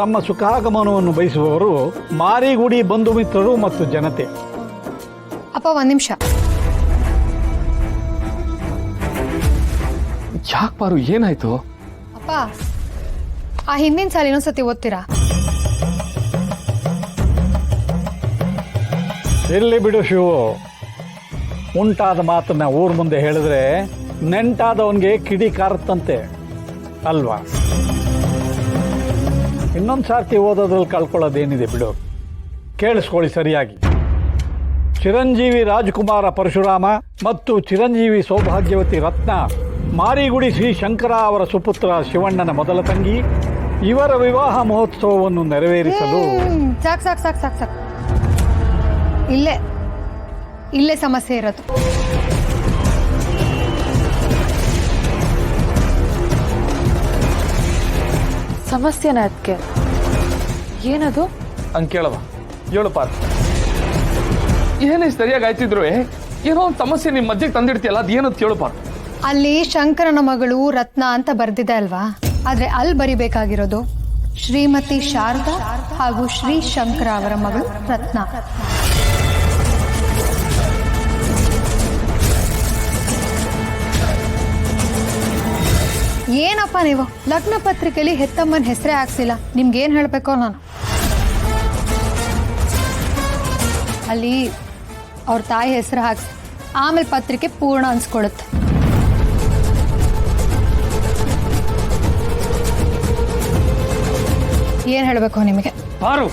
ತಮ್ಮ ಸುಖಾಗಮನವನ್ನು ಬಯಸುವವರು ಮಾರಿಗುಡಿ ಬಂಧು ಮಿತ್ರರು ಮತ್ತು ಜನತೆ. ಅಪ್ಪ ಒಂದ್ ನಿಮಿಷ. ಯಾಕೆ ಪಾರು, ಏನಾಯ್ತು? ಅಪ್ಪ ಆ ಹಿಂದಿನ ಸಾಲ ಇನ್ನೊಂದ್ಸತಿ ಓದ್ತೀರಾ? ಎಲ್ಲಿ ಬಿಡು ಶಿವು, ಉಂಟಾದ ಮಾತನ್ನ ಊರ್ ಮುಂದೆ ಹೇಳಿದ್ರೆ ನೆಂಟಾದವನ್ಗೆ ಕಿಡಿ ಕಾರತ್ತಂತೆ ಅಲ್ವಾ? ಇನ್ನೊಂದು ಸಾರ್ತಿ ಓದೋದ್ರಲ್ಲಿ ಕಳ್ಕೊಳ್ಳೋದೇನಿದೆ ಬಿಡು. ಕೇಳಿಸ್ಕೊಳ್ಳಿ ಸರಿಯಾಗಿ. ಚಿರಂಜೀವಿ ರಾಜಕುಮಾರ ಪರಶುರಾಮ ಮತ್ತು ಚಿರಂಜೀವಿ ಸೌಭಾಗ್ಯವತಿ ರತ್ನ, ಮಾರಿಗುಡಿ ಶ್ರೀ ಶಂಕರ ಅವರ ಸುಪುತ್ರ ಶಿವಣ್ಣನ ಮೊದಲ ತಂಗಿ, ಇವರ ವಿವಾಹ ಮಹೋತ್ಸವವನ್ನು ನೆರವೇರಿಸಲು ಸಾಕ್ ಸಾಕ್ ಸಾಕ್ ಸಾಕ್ ಸಾಕ್. ಇಲ್ಲೇ ಸಮಸ್ಯೆ ಇರೋದು. ಸಮಸ್ಯೆನ ಅದಕ್ಕೆ ಏನದು? ಹಂಗೆ ಕೇಳವ, ಹೇಳು ಪಾರು. ಏನೇ ಸರಿಯಾಗಿ ಆಯ್ತಿದ್ರು ಏನೋ ಒಂದು ಸಮಸ್ಯೆ ನಿಮ್ಮ ಮಧ್ಯೆ ತಂದಿಡ್ತೀಯಲ್ಲ, ಅದು ಏನಂತ ಹೇಳು ಪಾರು. ಅಲ್ಲಿ ಶಂಕರನ ಮಗಳು ರತ್ನ ಅಂತ ಬರ್ದಿದೆ ಅಲ್ವಾ? ಆದ್ರೆ ಅಲ್ಲಿ ಬರಿಬೇಕಾಗಿರೋದು ಶ್ರೀಮತಿ ಶಾರದಾ ಹಾಗೂ ಶ್ರೀ ಶಂಕರ ಅವರ ಮಗಳು ರತ್ನ. ಏನಪ್ಪ ನೀವು ಲಗ್ನ ಪತ್ರಿಕೆಯಲ್ಲಿ ಹೆತ್ತಮ್ಮನ ಹೆಸರೇ ಹಾಕ್ಸಿಲ್ಲ. ನಿಮ್ಗೇನ್ ಹೇಳ್ಬೇಕೋ ನಾನು. ಅಲ್ಲಿ ಅವ್ರ ತಾಯಿ ಹೆಸರು ಹಾಕ್ಸಿ, ಆಮೇಲೆ ಪತ್ರಿಕೆ ಪೂರ್ಣ ಅನ್ಸ್ಕೊಳುತ್ತೆ. ಏನ್ ಹೇಳ್ಬೇಕು ನಿಮಗೆ? ಪಾರು,